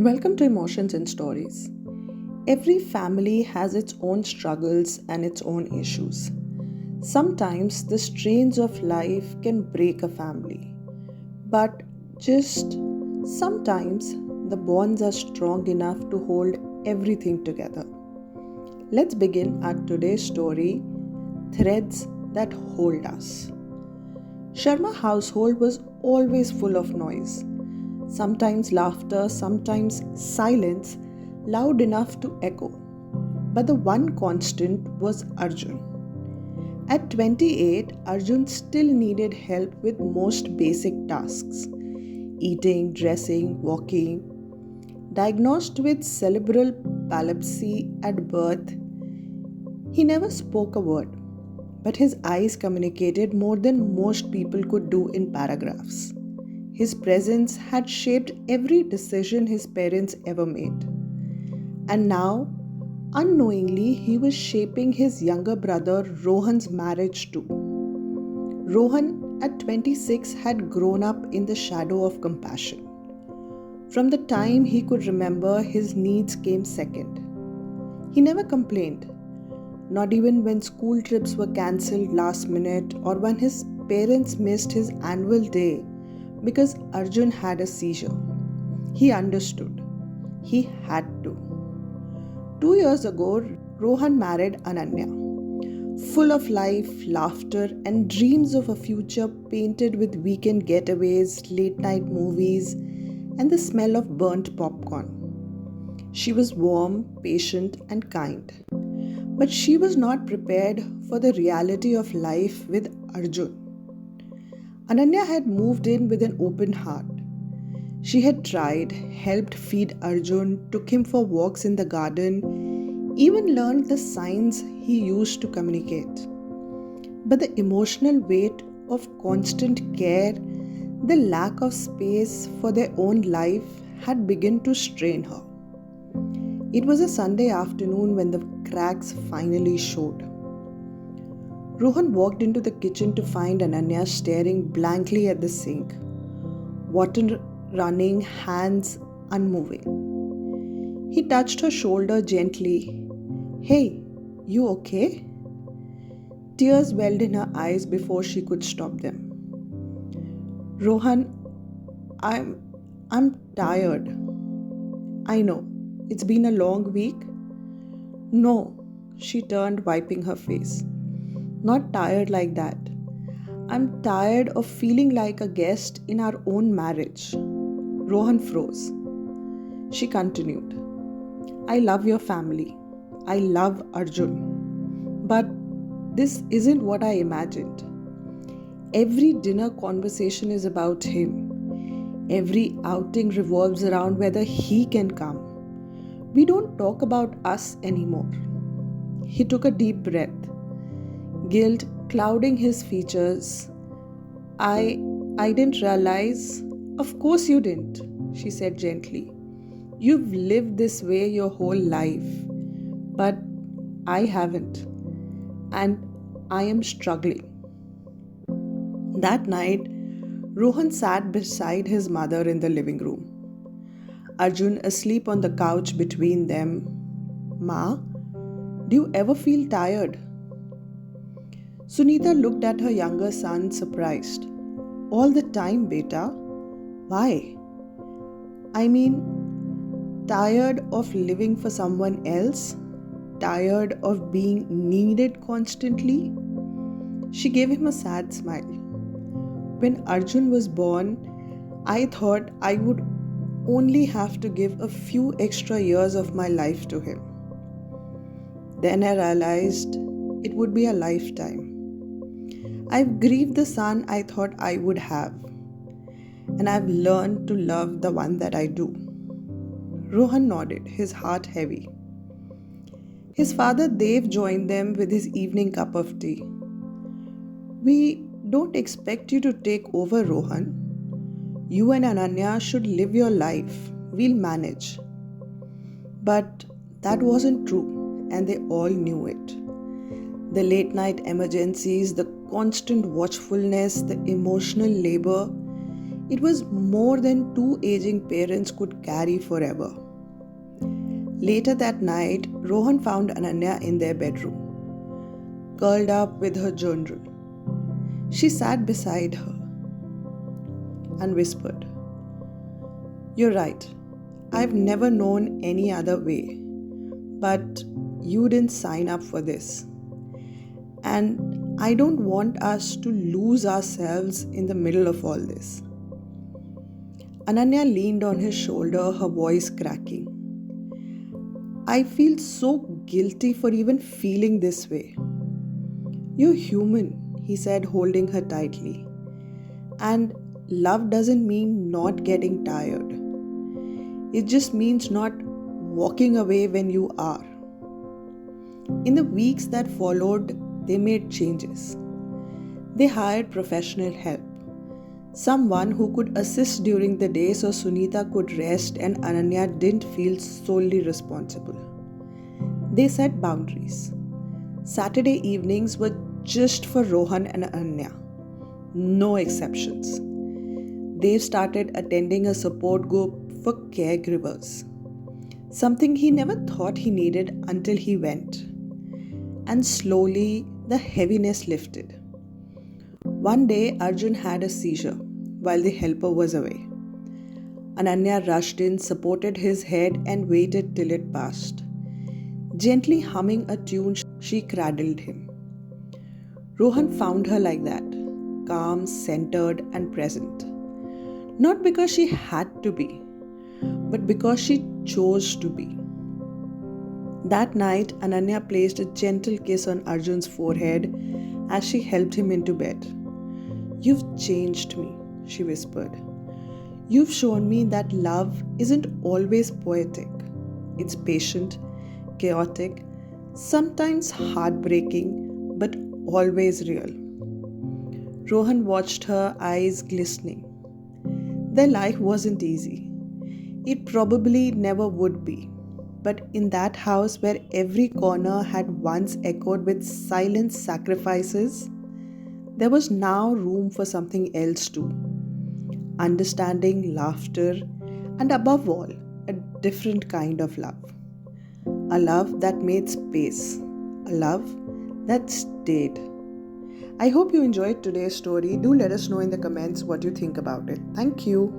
Welcome to Emotions and Stories. Every family has its own struggles and its own issues. Sometimes the strains of life can break a family, but just sometimes the bonds are strong enough to hold everything together. Let's begin our today's story, Threads That Hold Us. Sharma household was always full of noise. Sometimes laughter, sometimes silence, loud enough to echo. But the one constant was Arjun. At 28, Arjun still needed help with most basic tasks eating, dressing, walking. Diagnosed with cerebral palsy at birth, he never spoke a word, but his eyes communicated more than most people could do in paragraphs. His presence had shaped every decision his parents ever made. And now, unknowingly, he was shaping his younger brother Rohan's marriage too. Rohan, at 26, had grown up in the shadow of compassion. From the time he could remember, his needs came second. He never complained, not even when school trips were cancelled last minute or when his parents missed his annual day because Arjun had a seizure. He understood. He had to. 2 years ago, Rohan married Ananya. Full of life, laughter, and dreams of a future painted with weekend getaways, late night movies, and the smell of burnt popcorn. She was warm, patient, and kind. But she was not prepared for the reality of life with Arjun. Ananya had moved in with an open heart. She had tried, helped feed Arjun, took him for walks in the garden, even learned the signs he used to communicate. But the emotional weight of constant care, the lack of space for their own life had begun to strain her. It was a Sunday afternoon when the cracks finally showed. Rohan walked into the kitchen to find Ananya staring blankly at the sink, water running, hands unmoving. He touched her shoulder gently. "Hey, you okay?" Tears welled in her eyes before she could stop them. "Rohan, I'm tired." "I know. It's been a long week." "No," she turned, wiping her face. "Not tired like that. I'm tired of feeling like a guest in our own marriage." Rohan froze. She continued, "I love your family. I love Arjun. But this isn't what I imagined. Every dinner conversation is about him. Every outing revolves around whether he can come. We don't talk about us anymore." He took a deep breath, guilt clouding his features. I didn't realize." "Of course you didn't," she said gently. "You've lived this way your whole life. But I haven't. And I am struggling." That night, Rohan sat beside his mother in the living room. Arjun asleep on the couch between them. "Ma, do you ever feel tired?" Sunita looked at her younger son, surprised. "All the time, beta. Why?" "I mean, tired of living for someone else? Tired of being needed constantly?" She gave him a sad smile. "When Arjun was born, I thought I would only have to give a few extra years of my life to him. Then I realized it would be a lifetime. I've grieved the son I thought I would have, and I've learned to love the one that I do." Rohan nodded, his heart heavy. His father Dev joined them with his evening cup of tea. "We don't expect you to take over, Rohan. You and Ananya should live your life. We'll manage." But that wasn't true, and they all knew it. The late night emergencies, the constant watchfulness, the emotional labor, It was more than two aging parents could carry forever. Later that night, Rohan found Ananya in their bedroom, curled up with her journal. She sat beside her and whispered, "You're right. I've never known any other way. But you didn't sign up for this. And I don't want us to lose ourselves in the middle of all this." Ananya leaned on his shoulder, her voice cracking. "I feel so guilty for even feeling this way." "You're human," he said, holding her tightly. "And love doesn't mean not getting tired. It just means not walking away when you are." In the weeks that followed, they made changes. They hired professional help, someone who could assist during the day so Sunita could rest and Ananya didn't feel solely responsible. They set boundaries. Saturday evenings were just for Rohan and Ananya. No exceptions. They started attending a support group for caregivers, something he never thought he needed until he went. And slowly, the heaviness lifted. One day, Arjun had a seizure while the helper was away. Ananya rushed in, supported his head, and waited till it passed. Gently humming a tune, she cradled him. Rohan found her like that, calm, centered, and present. Not because she had to be, but because she chose to be. That night, Ananya placed a gentle kiss on Arjun's forehead as she helped him into bed. "You've changed me," she whispered. "You've shown me that love isn't always poetic. It's patient, chaotic, sometimes heartbreaking, but always real." Rohan watched her, eyes glistening. Their life wasn't easy. It probably never would be. But in that house where every corner had once echoed with silent sacrifices, there was now room for something else too. Understanding, laughter, and above all, a different kind of love. A love that made space. A love that stayed. I hope you enjoyed today's story. Do let us know in the comments what you think about it. Thank you.